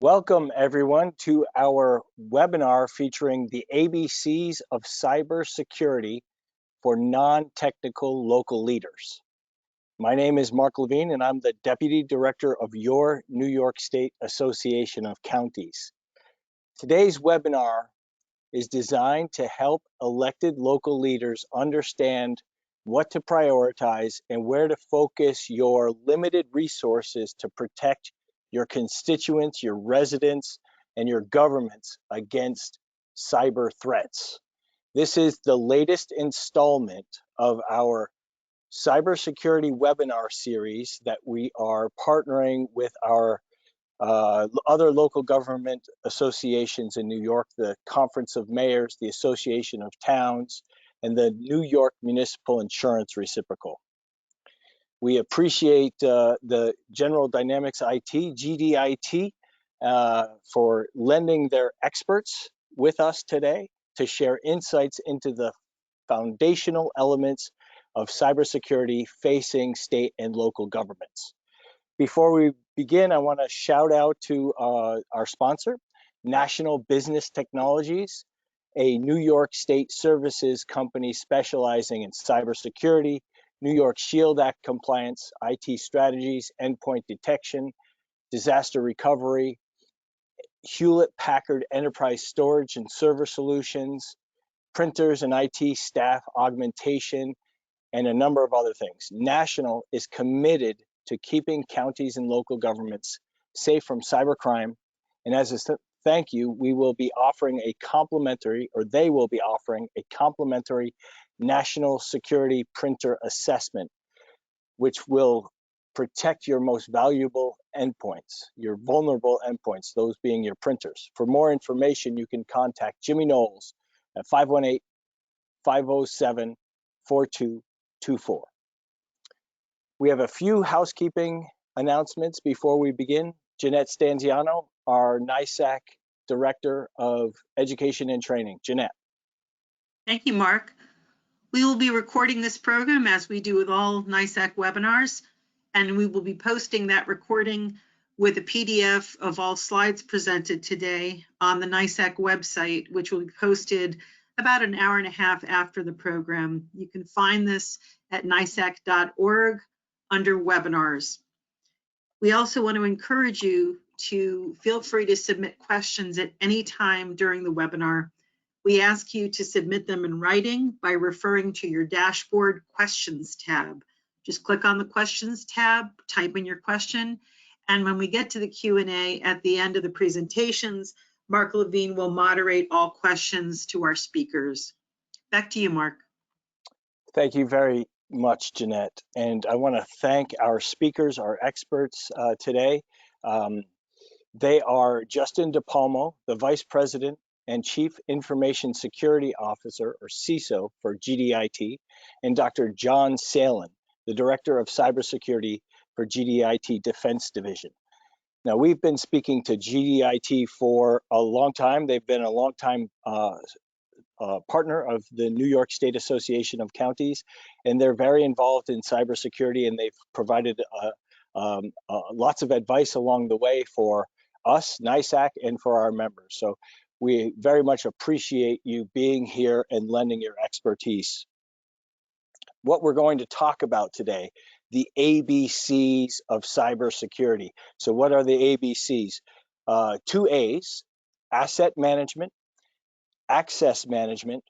Welcome everyone to our webinar featuring the ABCs of cybersecurity for non-technical local leaders. My name is Mark Levine and I'm the Deputy Director of your New York State Association of Counties. Today's webinar is designed to help elected local leaders understand what to prioritize and where to focus your limited resources to protect your constituents, your residents, and your governments against cyber threats. This is the latest installment of our cybersecurity webinar series that we are partnering with our other local government associations in New York, the Conference of Mayors, the Association of Towns, and the New York Municipal Insurance Reciprocal. We appreciate the General Dynamics IT, GDIT, for lending their experts with us today to share insights into the foundational elements of cybersecurity facing state and local governments. Before we begin, I want to shout out to our sponsor, National Business Technologies, a New York State services company specializing in cybersecurity, New York Shield Act compliance, IT strategies, endpoint detection, disaster recovery, Hewlett-Packard enterprise storage and server solutions, printers and IT staff augmentation, and a number of other things. National is committed to keeping counties and local governments safe from cybercrime. And as a thank you, we will be offering a complimentary, or they will be offering a complimentary national security printer assessment, which will protect your most valuable endpoints, your vulnerable endpoints, those being your printers. For more information, you can contact Jimmy Knowles at 518-507-4224. We have a few housekeeping announcements before we begin. Jeanette Stanziano, our NYSAC Director of Education and Training. Jeanette. Thank you, Mark. We will be recording this program as we do with all NYSAC webinars, and we will be posting that recording with a PDF of all slides presented today on the NYSAC website, which will be posted about an hour and a half after the program. You can find this at nysac.org under webinars. We also want to encourage you to feel free to submit questions at any time during the webinar. We ask you to submit them in writing by referring to your dashboard questions tab. Just click on the questions tab, type in your question, and when we get to the Q&A at the end of the presentations, Mark Levine will moderate all questions to our speakers. Back to you, Mark. Thank you very much, Jeanette. And I want to thank our speakers, our experts today. They are Justin DePalmo, the Vice President and Chief Information Security Officer, or CISO, for GDIT, and Dr. John Salen, the Director of Cybersecurity for GDIT Defense Division. Now, we've been speaking to GDIT for a long time. They've been a long time partner of the New York State Association of Counties, and they're very involved in cybersecurity, and they've provided lots of advice along the way for us, NYSAC, and for our members. So we very much appreciate you being here and lending your expertise. What we're going to talk about today, the ABCs of cybersecurity. So what are the ABCs? Two A's, asset management, access management,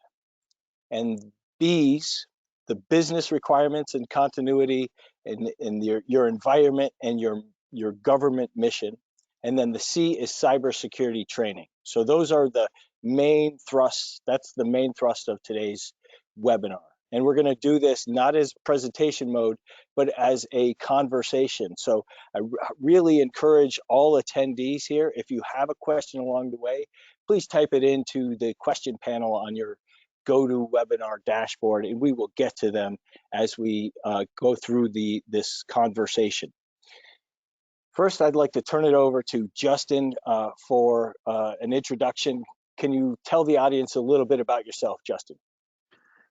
and B's, the business requirements and continuity in your environment and your government mission. And then the C is cybersecurity training. So those are the main thrusts. That's the main thrust of today's webinar. And we're going to do this not as presentation mode, but as a conversation. So I really encourage all attendees here, if you have a question along the way, please type it into the question panel on your GoToWebinar dashboard, and we will get to them as we go through this conversation. First, I'd like to turn it over to Justin for an introduction. Can you tell the audience a little bit about yourself, Justin?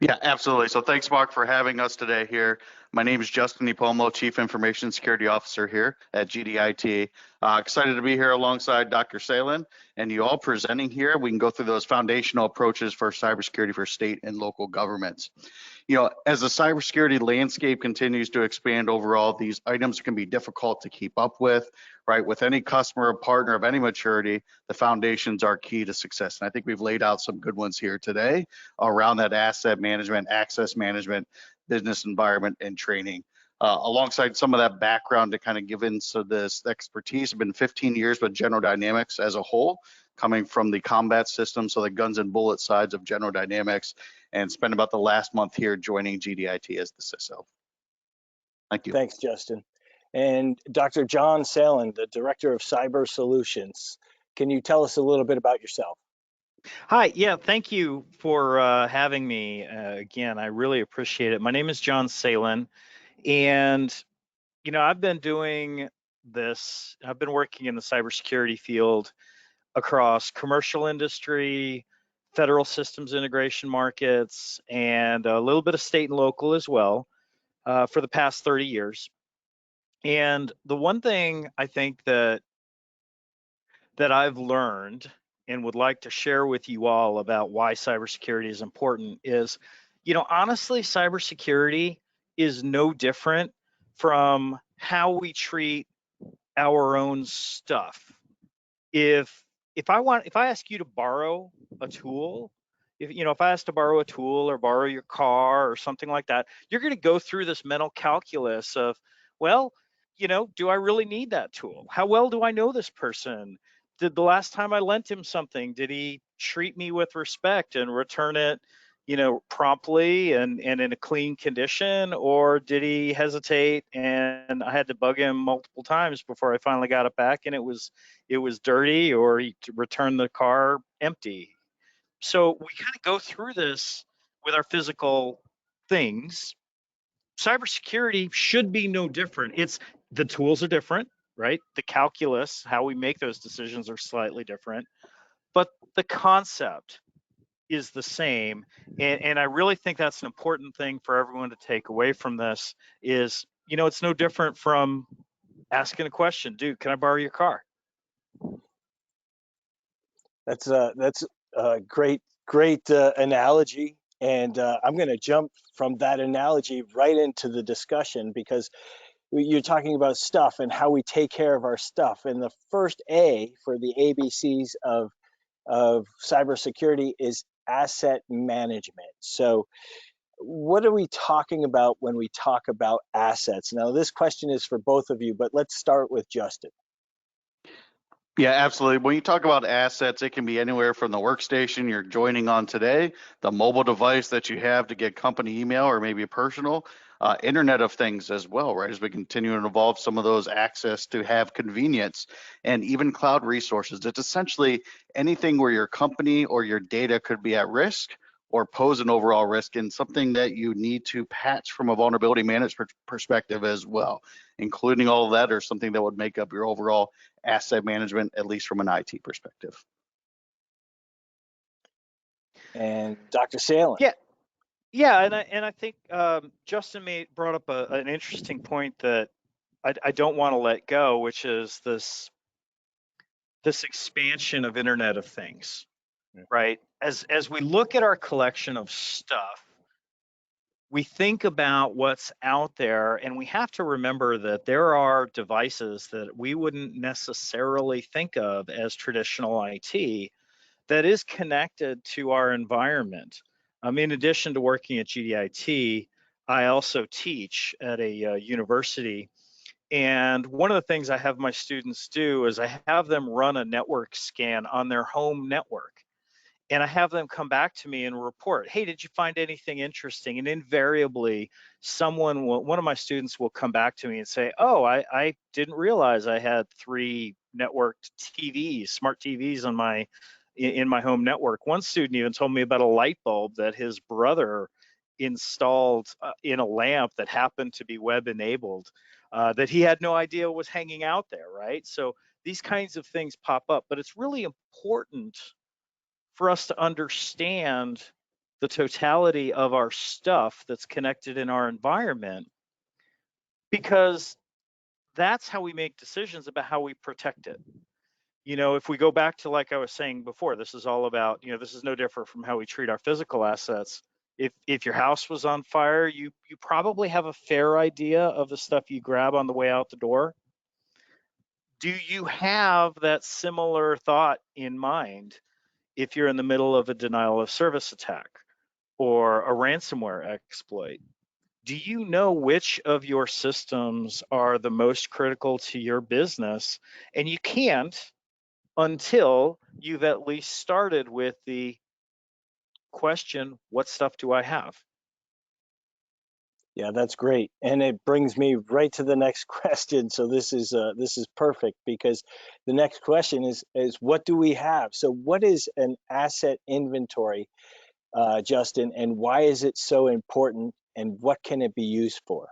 Yeah, absolutely. So thanks, Mark, for having us today here. My name is Justin Nipomo, Chief Information Security Officer here at GDIT. Excited to be here alongside Dr. Salen and you all presenting here. We can go through those foundational approaches for cybersecurity for state and local governments. You know, as the cybersecurity landscape continues to expand overall, these items can be difficult to keep up with, right? With any customer or partner of any maturity, the foundations are key to success. And I think we've laid out some good ones here today around that asset management, access management, business environment, and training. Alongside some of that background to kind of give into this expertise, I've been 15 years with General Dynamics as a whole, coming from the combat system, so the guns and bullet sides of General Dynamics, and spent about the last month here joining GDIT as the CISO. Thank you. Thanks, Justin. And Dr. John Salen, the Director of Cyber Solutions. Can you tell us a little bit about yourself? Hi, yeah, thank you for having me again. I really appreciate it. My name is John Salen, and I've been doing this. I've been working in the cybersecurity field across commercial industry, federal systems integration markets, and a little bit of state and local as well for the past 30 years. And the one thing I think that I've learned and would like to share with you all about why cybersecurity is important is, honestly, cybersecurity is no different from how we treat our own stuff. If I ask you to borrow a tool, if I ask to borrow a tool or borrow your car or something like that, you're going to go through this mental calculus of, well, do I really need that tool? How well do I know this person? Did the last time I lent him something, did he treat me with respect and return it, promptly and in a clean condition, or did he hesitate and I had to bug him multiple times before I finally got it back and it was dirty, or he returned the car empty? So we kind of go through this with our physical things. Cybersecurity should be no different. The tools are different, right? The calculus, how we make those decisions, are slightly different, but the concept is the same. And I really think that's an important thing for everyone to take away from this is, it's no different from asking a question, dude, can I borrow your car? That's a great analogy, and I'm going to jump from that analogy right into the discussion because you're talking about stuff and how we take care of our stuff. And the first A for the ABCs of cybersecurity is asset management. So what are we talking about when we talk about assets? Now, this question is for both of you, but let's start with Justin. Yeah, absolutely. When you talk about assets, it can be anywhere from the workstation you're joining on today, the mobile device that you have to get company email or maybe personal, Internet of Things as well, right? As we continue to evolve some of those access to have convenience, and even cloud resources. It's essentially anything where your company or your data could be at risk or pose an overall risk, and something that you need to patch from a vulnerability management perspective as well, including all of that, or something that would make up your overall asset management, at least from an IT perspective. And Dr. Salen. Yeah, and I think Justin brought up an interesting point that I don't want to let go, which is this expansion of Internet of Things, right? As we look at our collection of stuff, we think about what's out there, and we have to remember that there are devices that we wouldn't necessarily think of as traditional IT that is connected to our environment. In addition to working at GDIT, I also teach at a university. And one of the things I have my students do is I have them run a network scan on their home network. And I have them come back to me and report, hey, did you find anything interesting? And invariably, one of my students will come back to me and say, oh, I didn't realize I had 3 networked TVs, smart TVs in my home network. One student even told me about a light bulb that his brother installed in a lamp that happened to be web enabled, that he had no idea was hanging out there, right? So these kinds of things pop up, but it's really important for us to understand the totality of our stuff that's connected in our environment, because that's how we make decisions about how we protect it. You know, if we go back to, like I was saying before, this is all about, you know, this is no different from how we treat our physical assets. If your house was on fire, you probably have a fair idea of the stuff you grab on the way out the door. Do you have that similar thought in mind if you're in the middle of a denial of service attack or a ransomware exploit? Do you know which of your systems are the most critical to your business? And you can't until you've at least started with the question, what stuff do I have? Yeah, that's great. And it brings me right to the next question. So this is perfect, because the next question is what do we have? So what is an asset inventory, Justin, and why is it so important, and what can it be used for?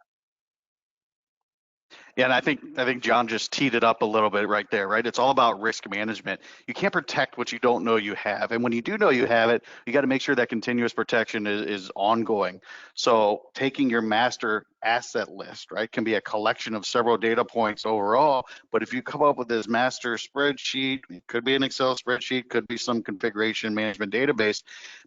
Yeah, and I think John just teed it up a little bit right there, right? It's all about risk management. You can't protect what you don't know you have. And when you do know you have it, you got to make sure that continuous protection is ongoing. So taking your master asset list, right, can be a collection of several data points overall. But if you come up with this master spreadsheet, it could be an Excel spreadsheet, could be some configuration management database,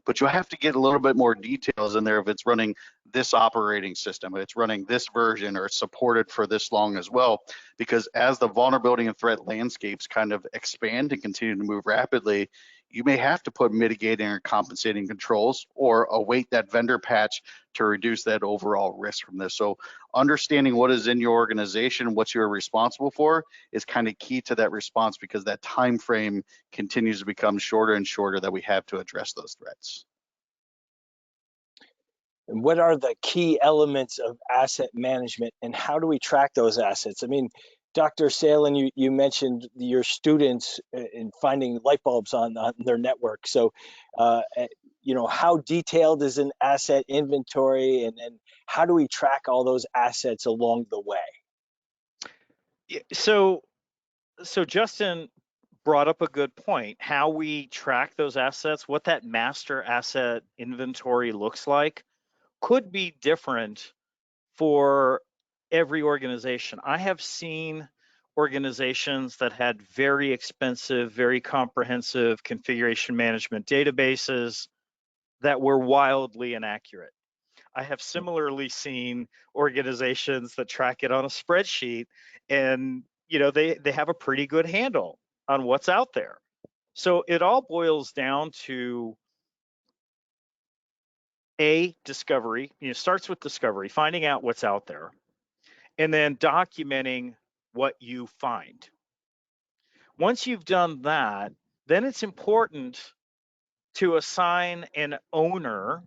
but you'll have to get a little bit more details in there if it's running this operating system, it's running this version, or it's supported for this long as well. Because as the vulnerability and threat landscapes kind of expand and continue to move rapidly, you may have to put mitigating or compensating controls or await that vendor patch to reduce that overall risk from this. So understanding what is in your organization, what you're responsible for, is kind of key to that response, because that time frame continues to become shorter and shorter that we have to address those threats. And what are the key elements of asset management, and how do we track those assets? I mean, Dr. Salen, you mentioned your students in finding light bulbs on their network. So, you know, how detailed is an asset inventory, and how do we track all those assets along the way? So Justin brought up a good point. How we track those assets, what that master asset inventory looks like, could be different for every organization. I have seen organizations that had very expensive, very comprehensive configuration management databases that were wildly inaccurate. I have similarly seen organizations that track it on a spreadsheet, and you know, they have a pretty good handle on what's out there. So it all boils down to discovery. You know, starts with discovery, finding out what's out there, and then documenting what you find. Once you've done that, then it's important to assign an owner,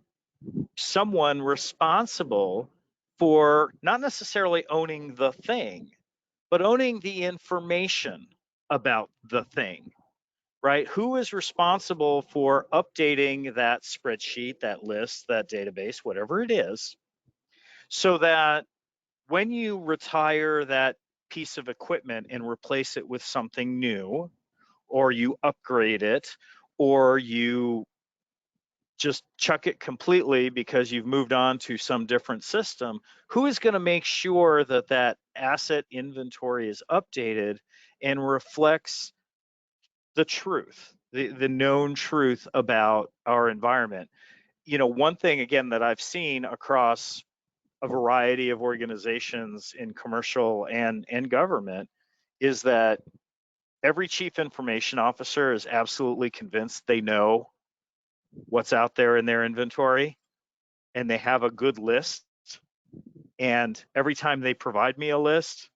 someone responsible for not necessarily owning the thing, but owning the information about the thing, right? Who is responsible for updating that spreadsheet, that list, that database, whatever it is, so that when you retire that piece of equipment and replace it with something new, or you upgrade it, or you just chuck it completely because you've moved on to some different system, who is going to make sure that that asset inventory is updated and reflects the truth, the known truth about our environment? You know, one thing again that I've seen across a variety of organizations in commercial and government is that every chief information officer is absolutely convinced they know what's out there in their inventory, and they have a good list. And every time they provide me a list,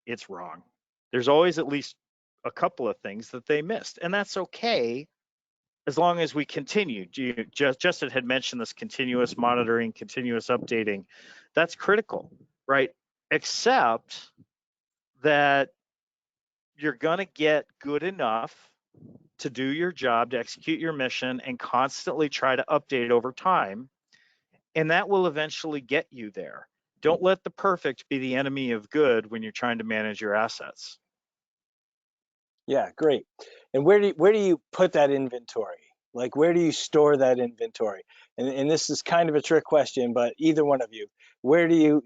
it's wrong. There's always at least a couple of things that they missed, and that's okay as long as we continue. Justin had mentioned this continuous monitoring, continuous updating. That's critical, right? Except that you're going to get good enough to do your job, to execute your mission, and constantly try to update over time. And that will eventually get you there. Don't let the perfect be the enemy of good when you're trying to manage your assets. Yeah, great. And where do you put that inventory? Like, where do you store that inventory? And this is kind of a trick question, but either one of you, where do you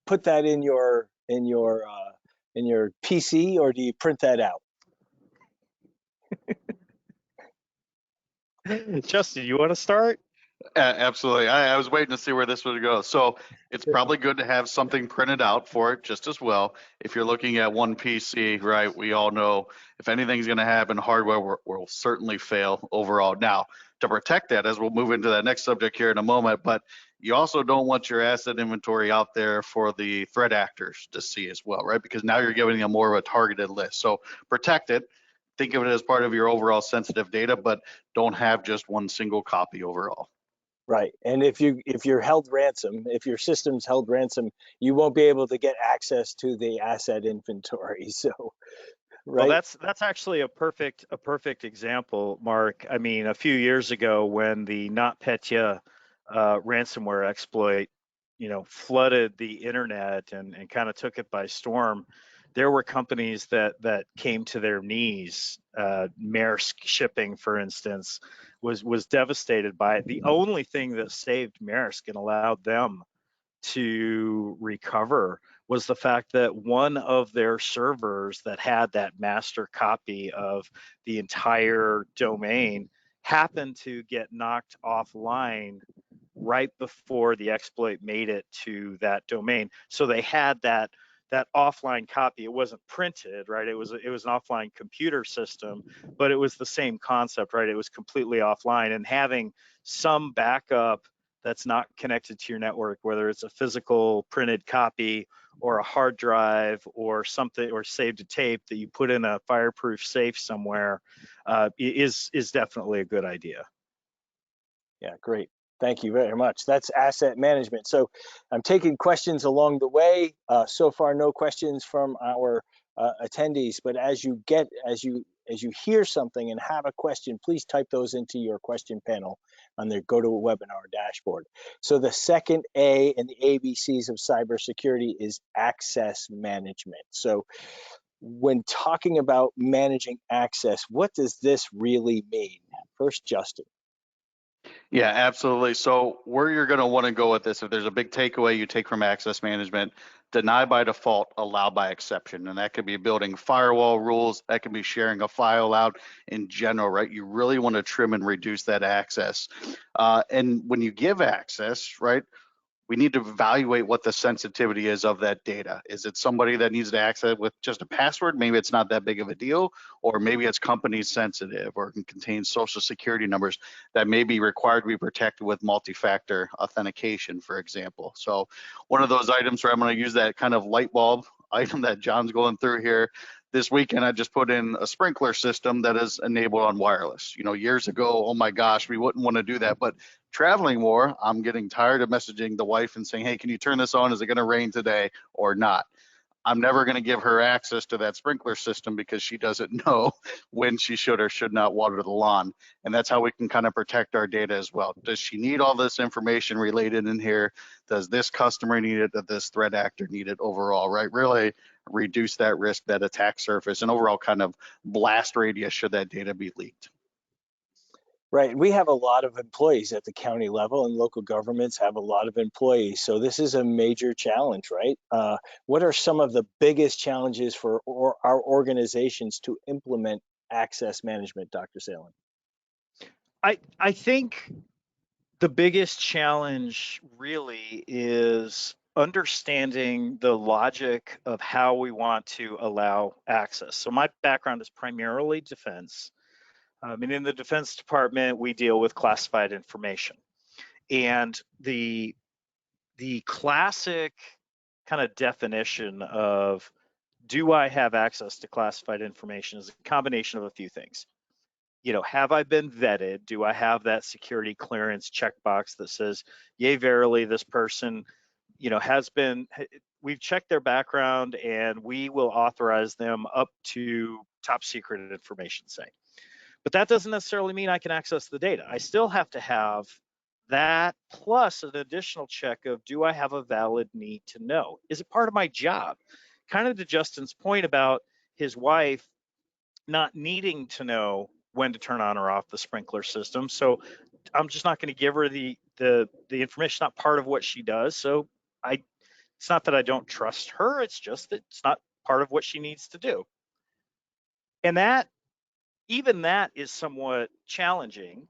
put that in your PC, or do you print that out? Justin, you want to start? Absolutely. I was waiting to see where this would go. So it's probably good to have something printed out for it just as well. If you're looking at one PC, right, we all know if anything's going to happen, hardware will certainly fail overall. Now, to protect that, as we'll move into that next subject here in a moment, but you also don't want your asset inventory out there for the threat actors to see as well, right? Because now you're giving them more of a targeted list. So protect it. Think of it as part of your overall sensitive data, but don't have just one single copy overall. Right. And if you're held ransom, if your system's held ransom, you won't be able to get access to the asset inventory. So, Well, right. that's actually a perfect example, Mark. I mean, a few years ago when the NotPetya ransomware exploit, flooded the internet and kind of took it by storm, there were companies that came to their knees. Maersk Shipping, for instance, was devastated by it. The only thing that saved Maersk and allowed them to recover was the fact that one of their servers that had that master copy of the entire domain happened to get knocked offline right before the exploit made it to that domain. So they had that offline copy. It wasn't printed, right? It was an offline computer system, but it was the same concept, right? It was completely offline, and having some backup that's not connected to your network, whether it's a physical printed copy or a hard drive or something, or saved to tape that you put in a fireproof safe somewhere, is definitely a good idea. Yeah, great. Thank you very much. That's asset management. So I'm taking questions along the way. So far, no questions from our attendees. But as you hear something and have a question, please type those into your question panel on the GoToWebinar dashboard. So the second A in the ABCs of cybersecurity is access management. So when talking about managing access, what does this really mean? First, Justin. Yeah, absolutely. So where you're going to want to go with this, if there's a big takeaway you take from access management, deny by default, allow by exception. And that could be building firewall rules. That could be sharing a file out in general, right? You really want to trim and reduce that access. And when you give access, right, we need to evaluate what the sensitivity is of that data. Is it somebody that needs to access with just a password? Maybe it's not that big of a deal, or maybe it's company sensitive or can contain social security numbers that may be required to be protected with multi-factor authentication, for example. So one of those items where I'm going to use that kind of light bulb item that John's going through here. This weekend, I just put in a sprinkler system that is enabled on wireless. Years ago, oh my gosh, we wouldn't want to do that. But traveling more, I'm getting tired of messaging the wife and saying, hey, can you turn this on? Is it going to rain today or not? I'm never going to give her access to that sprinkler system because she doesn't know when she should or should not water the lawn. And that's how we can kind of protect our data as well. Does she need all this information related in here? Does this customer need it? Does this threat actor need it overall, right? Really reduce that risk, that attack surface, and overall kind of blast radius should that data be leaked. Right. We have a lot of employees at the county level, and local governments have a lot of employees. So this is a major challenge, right? What are some of the biggest challenges for our organizations to implement access management, Dr. Salen? I think the biggest challenge really is understanding the logic of how we want to allow access. So my background is primarily defense. And in the Defense Department, we deal with classified information. And the classic kind of definition of do I have access to classified information is a combination of a few things. Have I been vetted? Do I have that security clearance checkbox that says, yea, verily, this person, we've checked their background and we will authorize them up to top secret information, say. But that doesn't necessarily mean I can access the data. I still have to have that plus an additional check of, do I have a valid need to know? Is it part of my job? Kind of to Justin's point about his wife not needing to know when to turn on or off the sprinkler system. So I'm just not going to give her the information. Not part of what she does. So it's not that I don't trust her. It's just that it's not part of what she needs to do. And even that is somewhat challenging,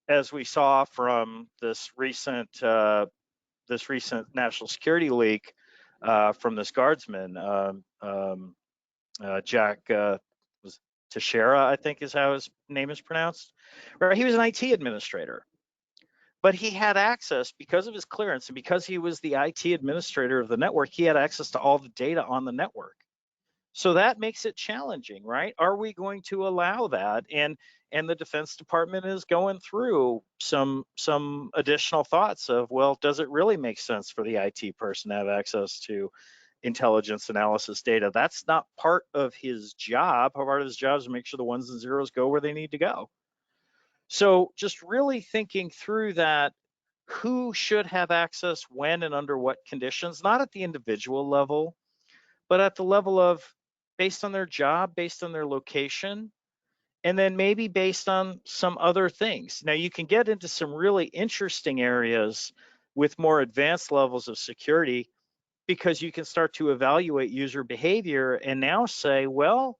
as we saw from this recent national security leak from this guardsman, Jack was Teixeira, I think is how his name is pronounced. Right, he was an IT administrator, but he had access because of his clearance and because he was the IT administrator of the network. He had access to all the data on the network. So that makes it challenging, right? Are we going to allow that? And the Defense Department is going through some additional thoughts of, well, does it really make sense for the IT person to have access to intelligence analysis data? That's not part of his job. Part of his job is to make sure the ones and zeros go where they need to go. So just really thinking through that, who should have access when and under what conditions, not at the individual level, but at the level of based on their job, based on their location, and then maybe based on some other things. Now you can get into some really interesting areas with more advanced levels of security, because you can start to evaluate user behavior and now say, well,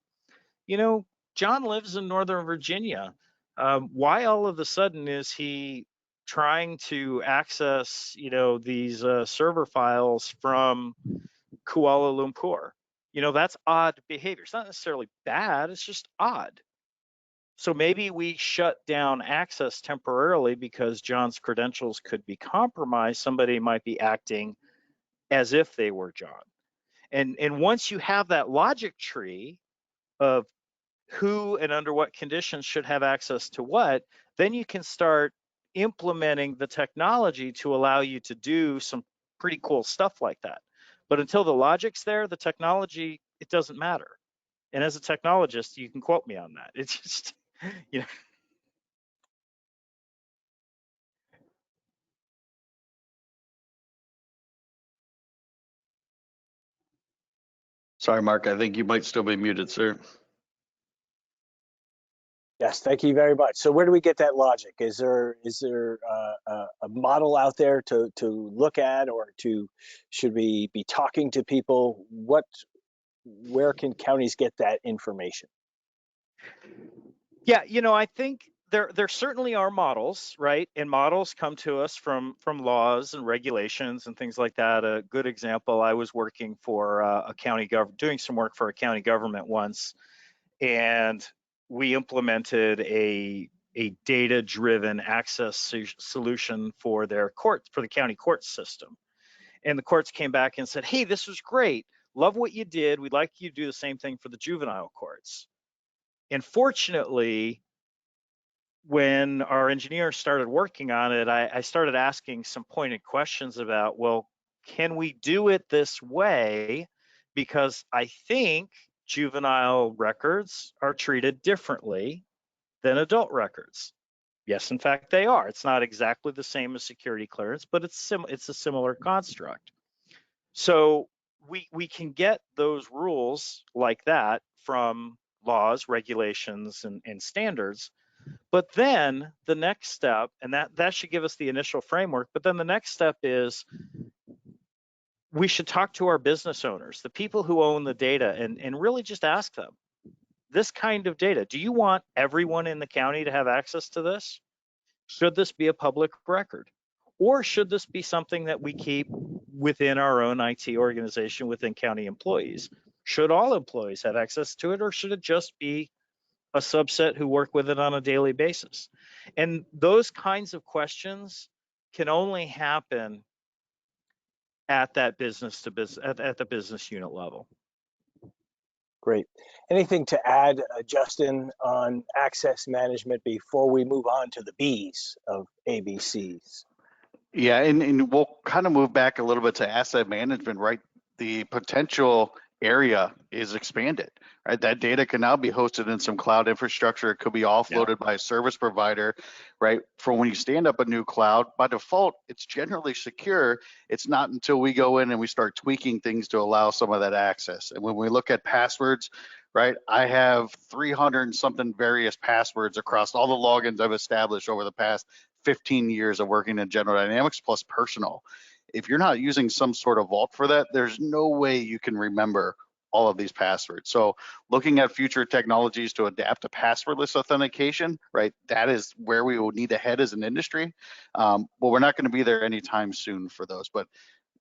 John lives in Northern Virginia. Why all of a sudden is he trying to access, these server files from Kuala Lumpur? That's odd behavior. It's not necessarily bad, it's just odd. So maybe we shut down access temporarily because John's credentials could be compromised. Somebody might be acting as if they were John. And once you have that logic tree of who and under what conditions should have access to what, then you can start implementing the technology to allow you to do some pretty cool stuff like that. But until the logic's there, the technology, it doesn't matter. And as a technologist, you can quote me on that. It's just, Sorry, Mark, I think you might still be muted, sir. Yes, thank you very much. So where do we get that logic? Is there a model out there to look at, or should we be talking to people? Where can counties get that information? Yeah, I think there certainly are models, right? And models come to us from laws and regulations and things like that. A good example, I was working for a county government, doing some work for a county government once, and we implemented a data-driven access solution for their courts, for the county court system. And the courts came back and said, hey, this was great. Love what you did. We'd like you to do the same thing for the juvenile courts. And fortunately, when our engineers started working on it, I started asking some pointed questions about, well, can we do it this way? Because I think juvenile records are treated differently than adult records. Yes, in fact, they are. It's not exactly the same as security clearance, but it's a similar construct. So we can get those rules like that from laws, regulations, and standards. But then the next step, and that should give us the initial framework, but then the next step is we should talk to our business owners, the people who own the data, and really just ask them, this kind of data, do you want everyone in the county to have access to this? Should this be a public record? Or should this be something that we keep within our own IT organization, within county employees? Should all employees have access to it, or should it just be a subset who work with it on a daily basis? And those kinds of questions can only happen at that business to business, at the business unit level. Great. Anything to add, Justin, on access management before we move on to the B's of ABCs? Yeah, and we'll kind of move back a little bit to asset management, right? The potential area is expanded, right? That data can now be hosted in some cloud infrastructure. It could be offloaded by a service provider, right? For when you stand up a new cloud, by default, it's generally secure. It's not until we go in and we start tweaking things to allow some of that access. And when we look at passwords, right? I have 300 and something various passwords across all the logins I've established over the past 15 years of working in General Dynamics plus personal. If you're not using some sort of vault for that, there's no way you can remember all of these passwords. So looking at future technologies to adapt to passwordless authentication, right? That is where we will need to head as an industry. But we're not going to be there anytime soon for those. But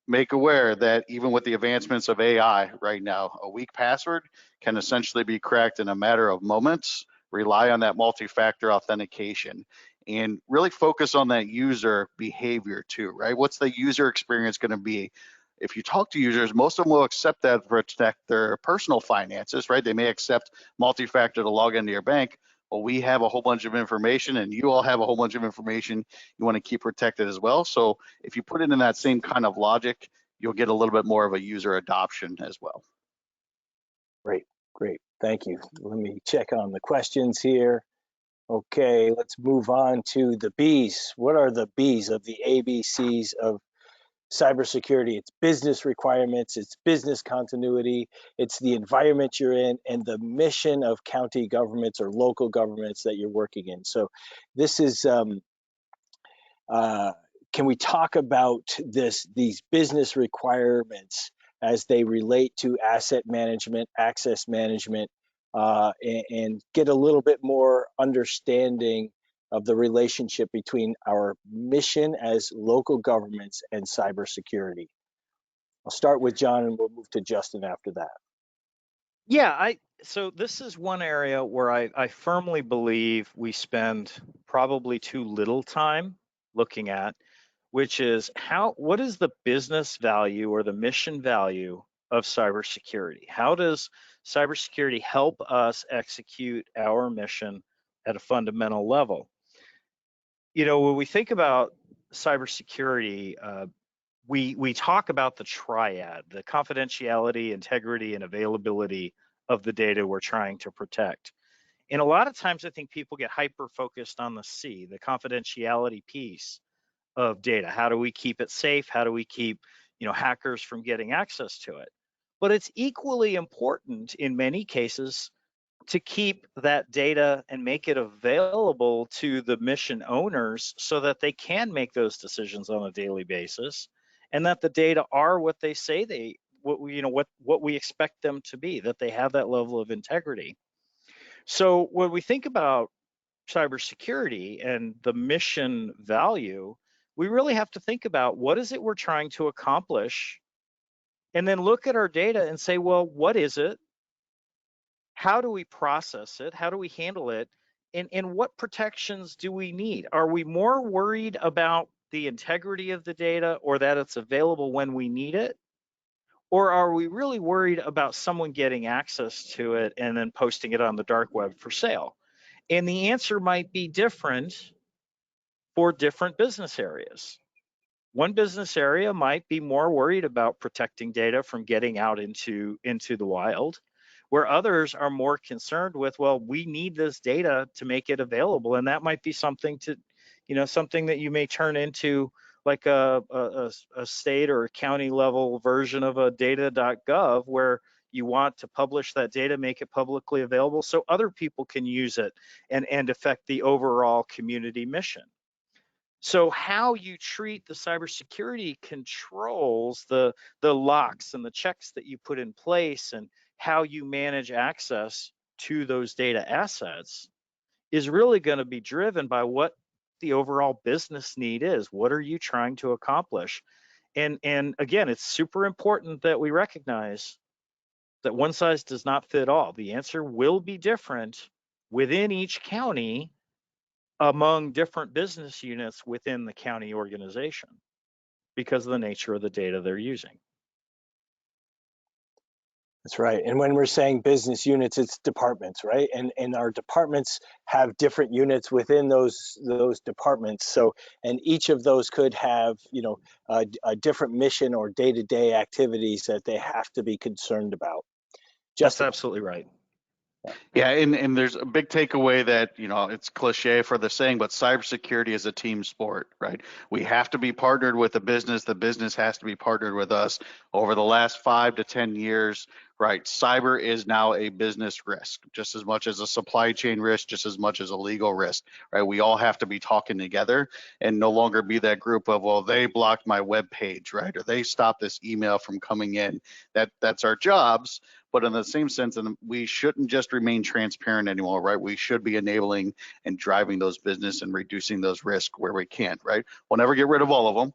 make aware that even with the advancements of AI right now, a weak password can essentially be cracked in a matter of moments. Rely on that multi-factor authentication and really focus on that user behavior too, right? What's the user experience going to be? If you talk to users, most of them will accept that to protect their personal finances, right? They may accept multi-factor to log into your bank. Well, we have a whole bunch of information and you all have a whole bunch of information you want to keep protected as well. So if you put it in that same kind of logic, you'll get a little bit more of a user adoption as well. Great, great. Thank you. Let me check on the questions here. Okay, let's move on to the B's. What are the B's of the ABCs of cybersecurity? It's business requirements, it's business continuity, it's the environment you're in, and the mission of county governments or local governments that you're working in. So this is, can we talk about these business requirements as they relate to asset management, access management, and get a little bit more understanding of the relationship between our mission as local governments and cybersecurity? I'll start with John and we'll move to Justin after that. Yeah, so this is one area where I firmly believe we spend probably too little time looking at, which is what is the business value or the mission value of cybersecurity? How does cybersecurity help us execute our mission at a fundamental level? You know, when we think about cybersecurity, we talk about the triad, the confidentiality, integrity, and availability of the data we're trying to protect. And a lot of times I think people get hyper focused on the C, the confidentiality piece of data. How do we keep it safe? How do we keep, hackers from getting access to it? But it's equally important in many cases to keep that data and make it available to the mission owners so that they can make those decisions on a daily basis, and that the data are what they say what we expect them to be, that they have that level of integrity. So when we think about cybersecurity and the mission value, we really have to think about what is it we're trying to accomplish, and then look at our data and say, well, what is it? How do we process it? How do we handle it? And what protections do we need? Are we more worried about the integrity of the data or that it's available when we need it? Or are we really worried about someone getting access to it and then posting it on the dark web for sale? And the answer might be different for different business areas. One business area might be more worried about protecting data from getting out into the wild, where others are more concerned with, well, we need this data to make it available. And that might be something something that you may turn into like a state or a county level version of a data.gov, where you want to publish that data, make it publicly available so other people can use it and affect the overall community mission. So how you treat the cybersecurity controls, the locks and the checks that you put in place, and how you manage access to those data assets is really going to be driven by what the overall business need is. What are you trying to accomplish? And again, it's super important that we recognize that one size does not fit all. The answer will be different within each county, among different business units within the county organization, because of the nature of the data they're using. That's right. And when we're saying business units, it's departments, right? And our departments have different units within those departments. So, and each of those could have, a different mission or day-to-day activities that they have to be concerned about. That's Justin. absolutely right. Yeah, and there's a big takeaway that, it's cliche for the saying, but cybersecurity is a team sport, right? We have to be partnered with the business has to be partnered with us. Over the last 5 to 10 years, right, cyber is now a business risk, just as much as a supply chain risk, just as much as a legal risk, right? We all have to be talking together and no longer be that group of, well, they blocked my web page, right? Or they stopped this email from coming in. That's our jobs. But in the same sense, and we shouldn't just remain transparent anymore, right? We should be enabling and driving those business and reducing those risks where we can, right? We'll never get rid of all of them,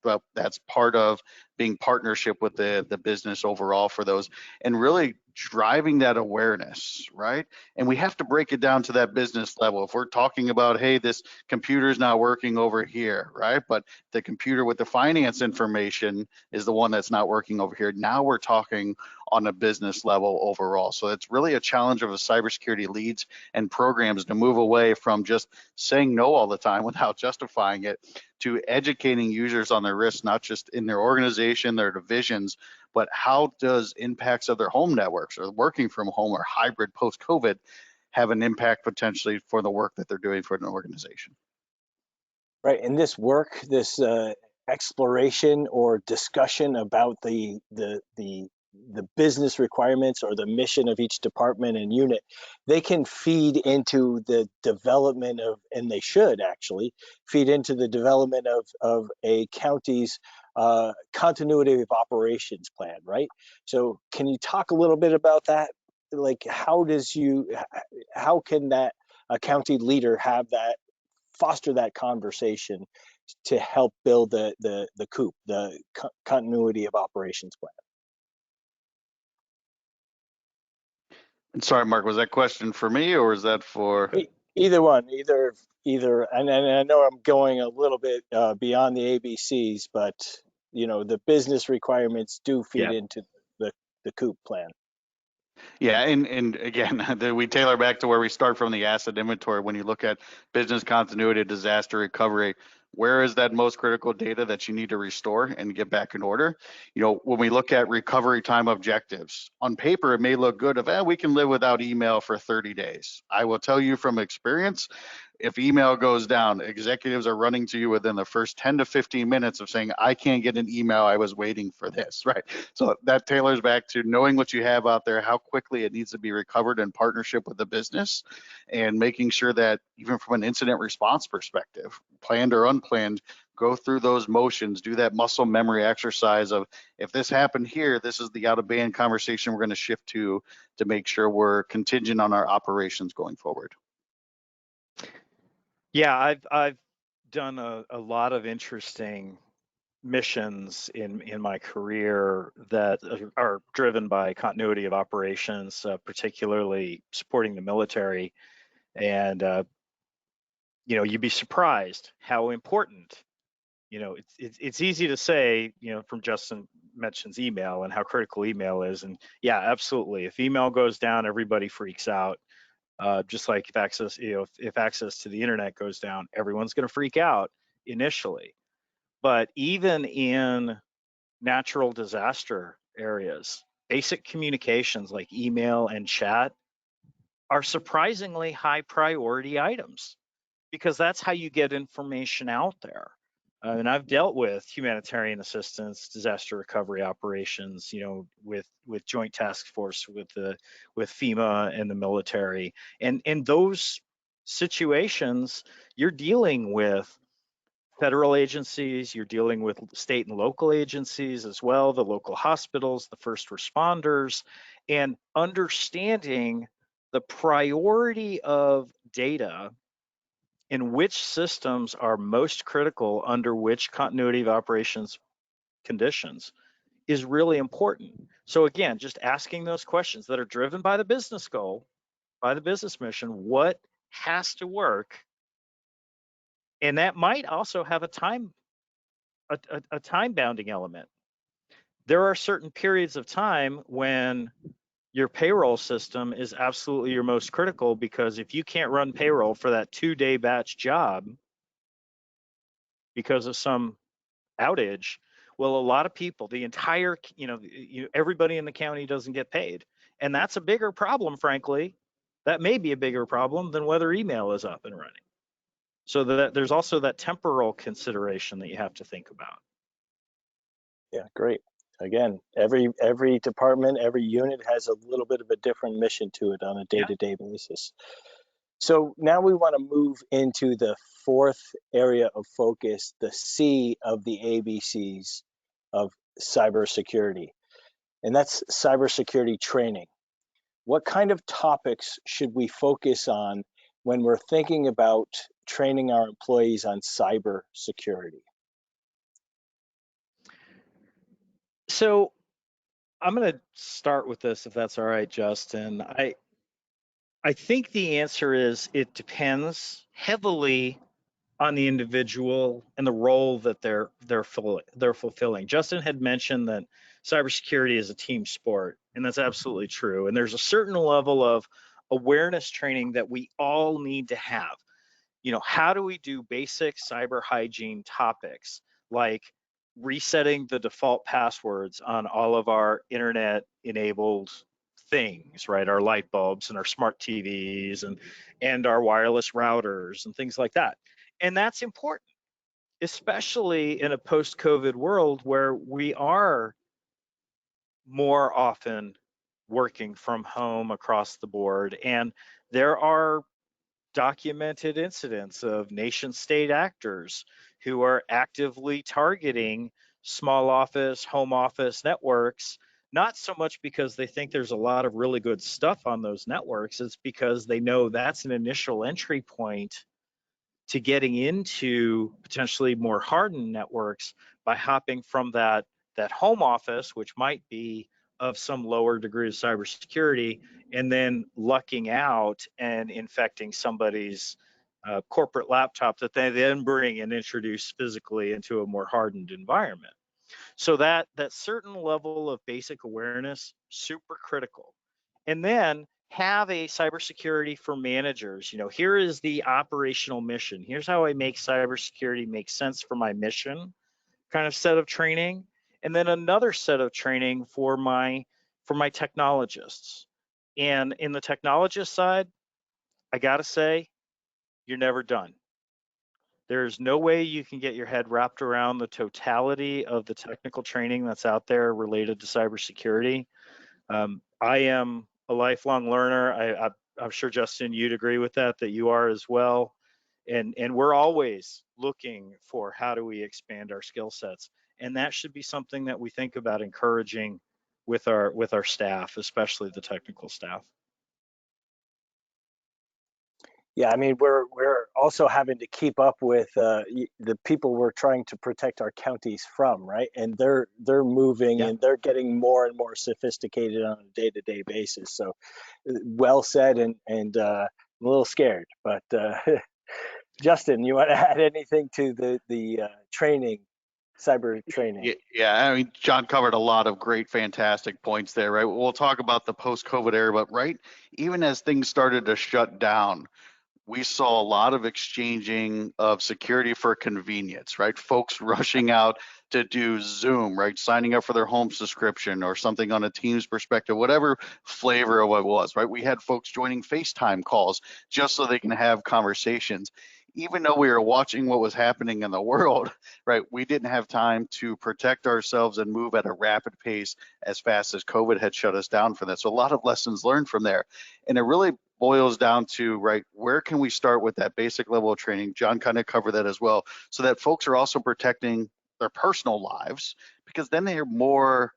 but that's part of being partnership with the business overall for those, and really driving that awareness, right? And we have to break it down to that business level. If we're talking about, hey, this computer's not working over here, right? But the computer with the finance information is the one that's not working over here. Now we're talking on a business level overall. So it's really a challenge of the cybersecurity leads and programs to move away from just saying no all the time without justifying it, to educating users on their risks, not just in their organization, their divisions, but how does impacts of their home networks or working from home or hybrid post-COVID have an impact potentially for the work that they're doing for an organization. Right, and this work, this exploration or discussion about the business requirements or the mission of each department and unit, they can feed into the development of, and they should actually feed into the development of a county's continuity of operations plan, right? So can you talk a little bit about that? Like, how can that a county leader have that, foster that conversation to help build the COOP, the continuity of operations plan? And sorry, Mark, was that question for me or is that for? Either one, either. And I know I'm going a little bit beyond the ABCs, but the business requirements do feed into the COOP plan. Yeah, and again, we tailor back to where we start from the asset inventory. When you look at business continuity, disaster recovery, where is that most critical data that you need to restore and get back in order? When we look at recovery time objectives, on paper, it may look good of, we can live without email for 30 days. I will tell you from experience, if email goes down, executives are running to you within the first 10 to 15 minutes of saying, I can't get an email, I was waiting for this, right? So that tailors back to knowing what you have out there, how quickly it needs to be recovered in partnership with the business, and making sure that even from an incident response perspective, planned or unplanned, go through those motions, do that muscle memory exercise of, if this happened here, this is the out of band conversation we're going to shift to make sure we're contingent on our operations going forward. Yeah, I've done a lot of interesting missions in my career that are driven by continuity of operations, particularly supporting the military. And you'd be surprised how important. It's easy to say, from Justin mentions email and how critical email is, and yeah, absolutely. If email goes down, everybody freaks out. Just like if access to the internet goes down, everyone's going to freak out initially. But even in natural disaster areas, basic communications like email and chat are surprisingly high priority items, because that's how you get information out there. And I've dealt with humanitarian assistance, disaster recovery operations, with Joint Task Force, with FEMA and the military, and in those situations, you're dealing with federal agencies, you're dealing with state and local agencies as well, the local hospitals, the first responders, and understanding the priority of data in which systems are most critical under which continuity of operations conditions is really important. So again, just asking those questions that are driven by the business goal, by the business mission, what has to work? And that might also have a time bounding element. There are certain periods of time when your payroll system is absolutely your most critical, because if you can't run payroll for that 2-day batch job because of some outage, well, a lot of people, the entire, everybody in the county doesn't get paid. And that's a bigger problem, frankly, That may be a bigger problem than whether email is up and running. So that there's also that temporal consideration that you have to think about. Yeah, great. Again, every department, every unit has a little bit of a different mission to it on a day-to-day basis. So now we want to move into the fourth area of focus, the C of the ABCs of cybersecurity, and that's cybersecurity training. What kind of topics should we focus on when we're thinking about training our employees on cybersecurity? So I'm going to start with this, if that's all right, Justin. I think the answer is it depends heavily on the individual and the role that they're fulfilling. Justin had mentioned that cybersecurity is a team sport, and that's absolutely true. And there's a certain level of awareness training that we all need to have. You know, how do we do basic cyber hygiene topics like resetting the default passwords on all of our internet enabled things, right? Our light bulbs and our smart TVs and our wireless routers and things like that. And that's important, especially in a post-COVID world where we are more often working from home across the board. And there are documented incidents of nation state actors who are actively targeting small office, home office networks, not so much because they think there's a lot of really good stuff on those networks, it's because they know that's an initial entry point to getting into potentially more hardened networks by hopping from that home office, which might be of some lower degree of cybersecurity, and then lucking out and infecting somebody's corporate laptop that they then bring and introduce physically into a more hardened environment. So that certain level of basic awareness, super critical. And then have a cybersecurity for managers. You know, here is the operational mission. Here's how I make cybersecurity make sense for my mission kind of set of training. And then another set of training for my technologists. And in the technologist side, I gotta say, you're never done. There's no way you can get your head wrapped around the totality of the technical training that's out there related to cybersecurity. I am a lifelong learner. I'm sure, Justin, you'd agree with that you are as well. And we're always looking for how do we expand our skill sets. And that should be something that we think about encouraging with our staff, especially the technical staff. Yeah, I mean, we're also having to keep up with the people we're trying to protect our counties from, right? And they're moving Yeah. and they're getting more and more sophisticated on a day-to-day basis. So, well said, and I'm a little scared. But Justin, you want to add anything to the training, cyber training? Yeah, I mean, John covered a lot of great, fantastic points there, right? We'll talk about the post-COVID era, but right, even as things started to shut down, we saw a lot of exchanging of security for convenience, right? Folks rushing out to do Zoom, right? Signing up for their home subscription or something on a Teams perspective, whatever flavor of what it was, right? We had folks joining FaceTime calls just so they can have conversations. Even though we were watching what was happening in the world, right, we didn't have time to protect ourselves and move at a rapid pace as fast as COVID had shut us down for that. So a lot of lessons learned from there. And it really boils down to, right, where can we start with that basic level of training? John kind of covered that as well, so that folks are also protecting their personal lives, because then they're more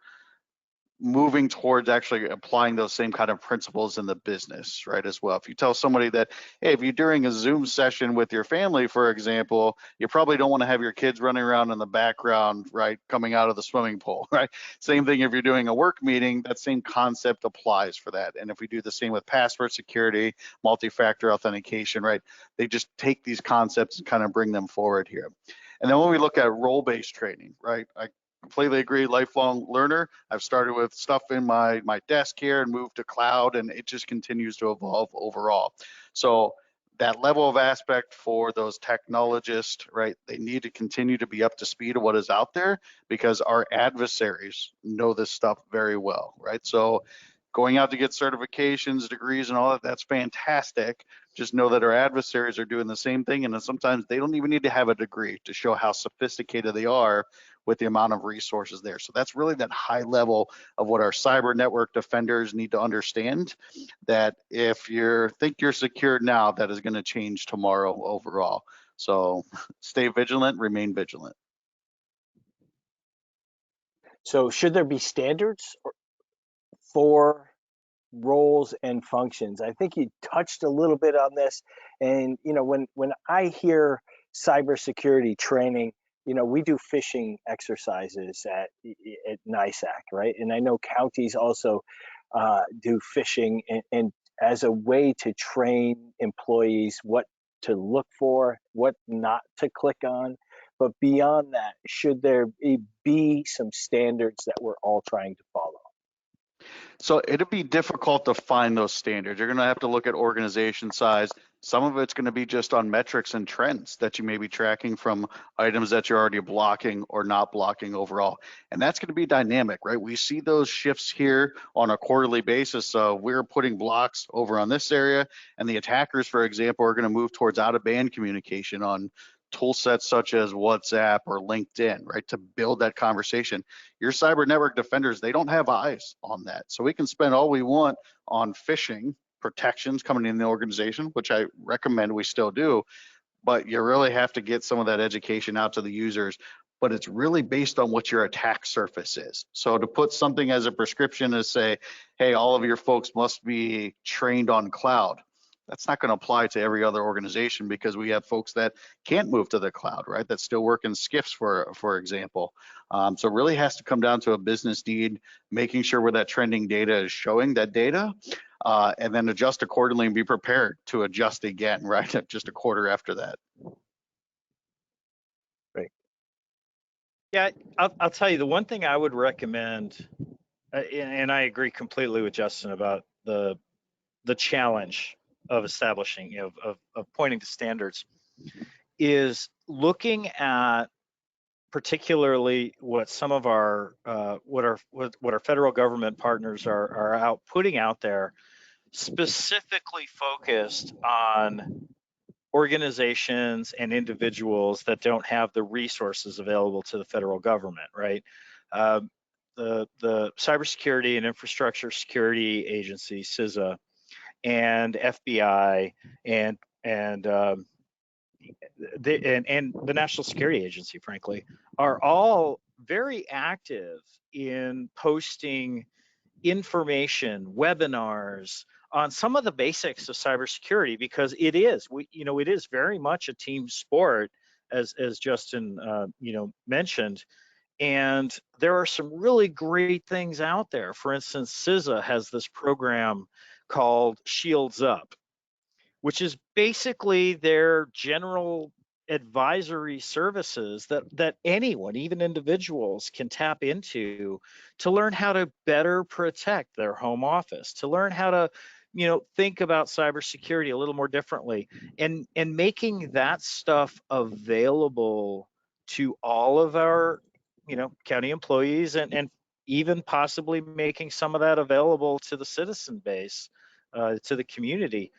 moving towards actually applying those same kind of principles in the business, right, as well. If you tell somebody that, hey, if you're doing a Zoom session with your family, for example, you probably don't want to have your kids running around in the background, right, coming out of the swimming pool, right? Same thing if you're doing a work meeting, that same concept applies for that. And if we do the same with password security, multi-factor authentication, right, they just take these concepts and kind of bring them forward here. And then when we look at role-based training, right, I completely agree, lifelong learner. I've started with stuff in my desk here and moved to cloud, and it just continues to evolve overall. So that level of aspect for those technologists, right, they need to continue to be up to speed of what is out there, because our adversaries know this stuff very well, right? So going out to get certifications, degrees, and all that, that's fantastic. Just know that our adversaries are doing the same thing, and then sometimes they don't even need to have a degree to show how sophisticated they are with the amount of resources there. So that's really that high level of what our cyber network defenders need to understand, that if you think you're secure now, that is going to change tomorrow overall. So stay vigilant, remain vigilant. So should there be standards for roles and functions? I think you touched a little bit on this. And when I hear cybersecurity training, we do phishing exercises at NYSAC, right? And I know counties also do phishing, and as a way to train employees what to look for, what not to click on. But beyond that, should there be some standards that we're all trying to follow? So it'll be difficult to find those standards. You're going to have to look at organization size. Some of it's going to be just on metrics and trends that you may be tracking from items that you're already blocking or not blocking overall. And that's going to be dynamic, right? We see those shifts here on a quarterly basis. So we're putting blocks over on this area, and the attackers, for example, are going to move towards out-of-band communication on tool sets such as WhatsApp or LinkedIn, right, to build that conversation. Your cyber network defenders, they don't have eyes on that. So we can spend all we want on phishing protections coming in the organization, which I recommend we still do, but you really have to get some of that education out to the users. But it's really based on what your attack surface is. So to put something as a prescription as say, hey, all of your folks must be trained on cloud, that's not going to apply to every other organization, because we have folks that can't move to the cloud, right? That still work in SCIFs, for example. So it really has to come down to a business need, making sure where that trending data is showing that data, and then adjust accordingly and be prepared to adjust again, right? Just a quarter after that. Right. Yeah, I'll tell you, the one thing I would recommend, and I agree completely with Justin about the challenge of establishing, of pointing to standards, is looking at particularly what some of our what our federal government partners are putting out there, specifically focused on organizations and individuals that don't have the resources available to the federal government, right? The Cybersecurity and Infrastructure Security Agency, CISA, and FBI, and the National Security Agency, frankly, are all very active in posting information, webinars on some of the basics of cybersecurity, because it is very much a team sport, as Justin mentioned. And there are some really great things out there. For instance, CISA has this program called Shields Up, which is basically their general advisory services that anyone, even individuals, can tap into to learn how to better protect their home office, to learn how to think about cybersecurity a little more differently, and making that stuff available to all of our county employees, and even possibly making some of that available to the citizen base, to the community.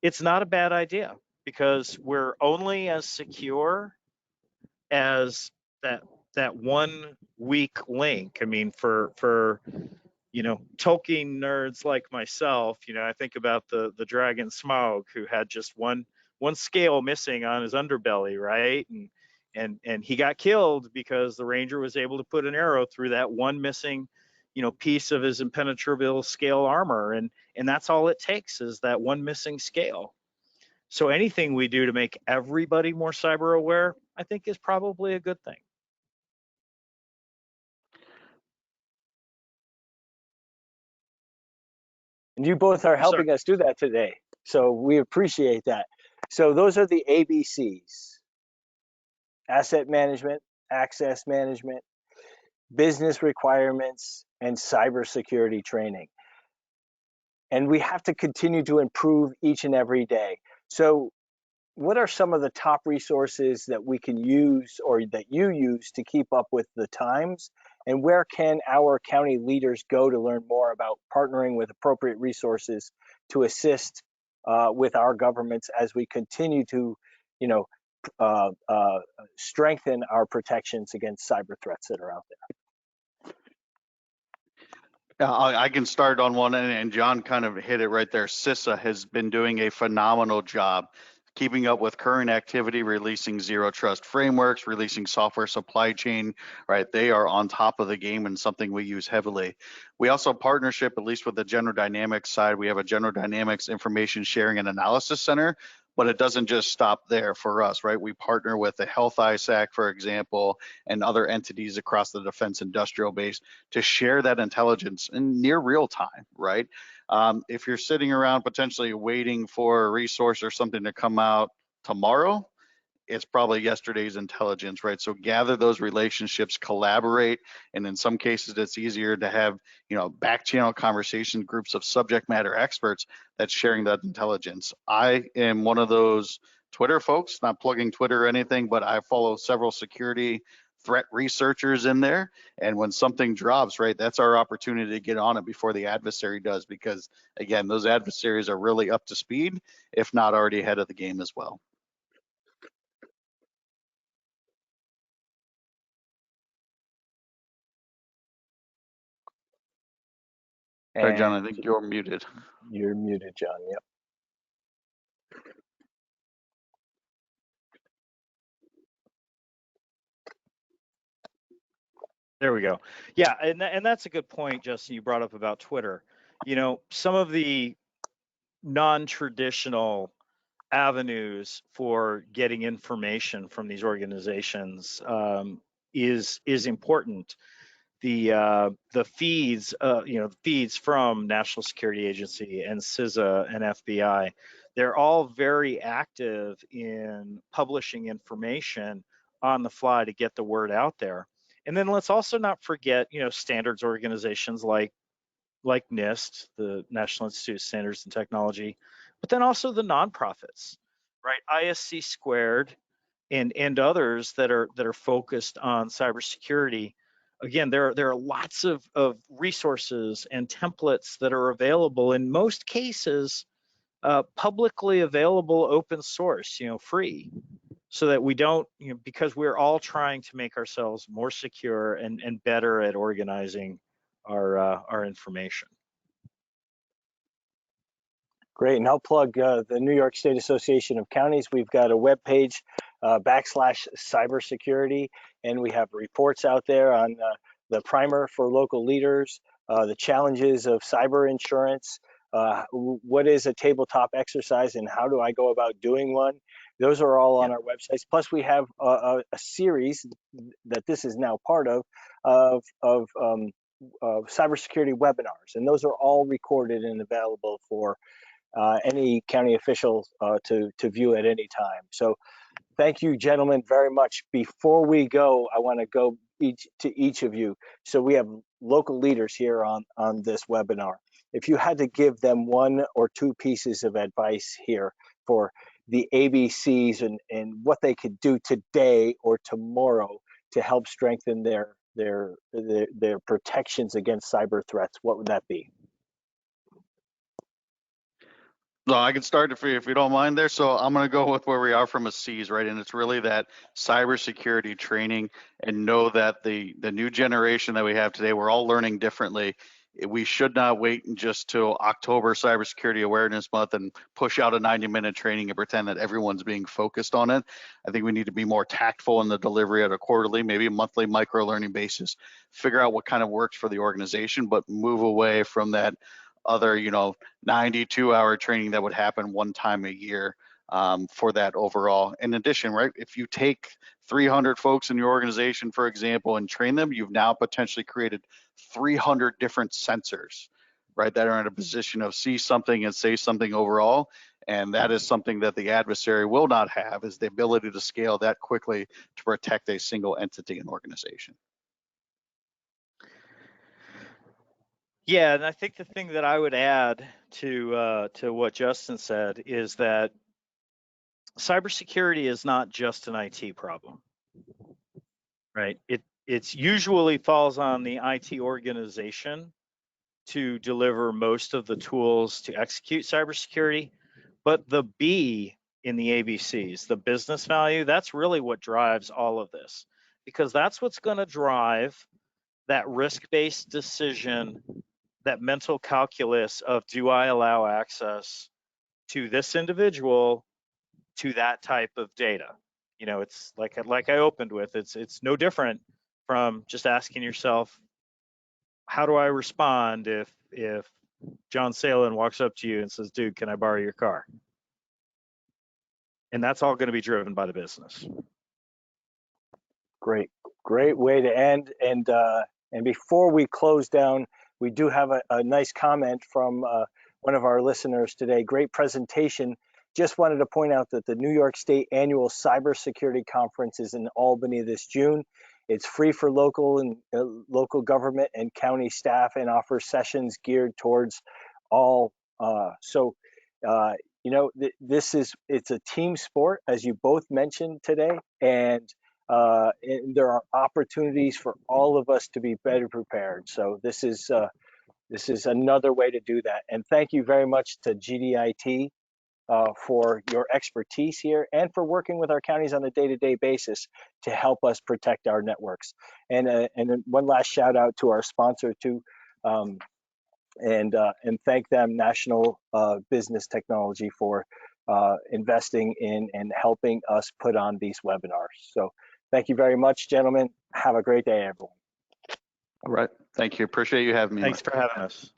It's not a bad idea, because we're only as secure as that one weak link. I mean, for Tolkien nerds like myself, I think about the dragon Smaug, who had just one scale missing on his underbelly, right? And he got killed because the ranger was able to put an arrow through that one missing piece of his impenetrable scale armor, and that's all it takes, is that one missing scale. So anything we do to make everybody more cyber aware, I think, is probably a good thing. And you both are helping us do that today, so we appreciate that. So those are the ABCs: asset management, access management, business requirements, and cybersecurity training. And we have to continue to improve each and every day. So what are some of the top resources that we can use, or that you use, to keep up with the times And where can our county leaders go to learn more about partnering with appropriate resources to assist with our governments as we continue to, you know, strengthen our protections against cyber threats that are out there? I can start on one, and John kind of hit it right there. CISA has been doing a phenomenal job keeping up with current activity, releasing zero trust frameworks, releasing software supply chain, right? They are on top of the game and something we use heavily. We also partnership, at least with the General Dynamics side, we have a General Dynamics Information Sharing and Analysis Center, but it doesn't just stop there for us, right? We partner with the Health NYSAC, for example, and other entities across the defense industrial base to share that intelligence in near real time, right? If you're sitting around potentially waiting for a resource or something to come out tomorrow, it's probably yesterday's intelligence, right? So gather those relationships, collaborate, and in some cases it's easier to have, back channel conversation groups of subject matter experts that's sharing that intelligence. I am one of those Twitter folks, not plugging Twitter or anything, but I follow several security threat researchers in there, and when something drops, right, that's our opportunity to get on it before the adversary does, because again, those adversaries are really up to speed, if not already ahead of the game as well. Sorry, John, I think you're muted. You're muted, John. Yep. There we go. Yeah, and that's a good point, Justin, you brought up about Twitter. Some of the non-traditional avenues for getting information from these organizations is important. The feeds, feeds from National Security Agency and CISA and FBI, they're all very active in publishing information on the fly to get the word out there. And then let's also not forget, standards organizations like NIST, the National Institute of Standards and Technology, but then also the nonprofits, right? ISC Squared and others that are focused on cybersecurity. Again, there are lots of resources and templates that are available, in most cases publicly available, open source, free, so that we don't, because we're all trying to make ourselves more secure and better at organizing our information. Great, and I'll plug the New York State Association of Counties. We've got a webpage, /cybersecurity, and we have reports out there on the primer for local leaders, the challenges of cyber insurance, what is a tabletop exercise and how do I go about doing one. Those are all on our websites. Plus we have a series that this is now part of cybersecurity webinars, and those are all recorded and available for any county official to view at any time. So thank you, gentlemen, very much. Before we go, I want to go to each of you. So we have local leaders here on this webinar. If you had to give them one or two pieces of advice here for the ABCs and what they could do today or tomorrow to help strengthen their protections against cyber threats, what would that be? No, I can start if you don't mind there. So I'm going to go with where we are from a C's, right? And it's really that cybersecurity training, and know that the new generation that we have today, we're all learning differently. We should not wait just till October Cybersecurity Awareness Month and push out a 90-minute training and pretend that everyone's being focused on it. I think we need to be more tactful in the delivery at a quarterly, maybe a monthly micro-learning basis, figure out what kind of works for the organization, but move away from that other 92-hour training that would happen one time a year for that overall. In addition, right, if you take 300 folks in your organization, for example, and train them, you've now potentially created 300 different sensors, right, that are in a position of see something and say something overall. And that is something that the adversary will not have, is the ability to scale that quickly to protect a single entity and organization. Yeah, and I think the thing that I would add to what Justin said is that cybersecurity is not just an IT problem, right? It's usually falls on the IT organization to deliver most of the tools to execute cybersecurity. But the B in the ABCs, the business value, that's really what drives all of this, because that's what's going to drive that risk-based decision, that mental calculus of, do I allow access to this individual to that type of data? You know, it's like I opened with, it's no different from just asking yourself, how do I respond if John Salen walks up to you and says, dude, can I borrow your car? And that's all going to be driven by the business. Great way to end. And before we close down, we do have a nice comment from one of our listeners today. Great presentation. Just wanted to point out that the New York State Annual Cybersecurity Conference is in Albany this June. It's free for local and local government and county staff, and offers sessions geared towards all. You know, it's a team sport, as you both mentioned today, and there are opportunities for all of us to be better prepared. So this is another way to do that. And thank you very much to GDIT for your expertise here, and for working with our counties on a day-to-day basis to help us protect our networks. And then one last shout out to our sponsor too, and thank them, National Business Technology, for investing in and helping us put on these webinars. So thank you very much, gentlemen. Have a great day, everyone. All right. Thank you. Appreciate you having me. Thanks for having us.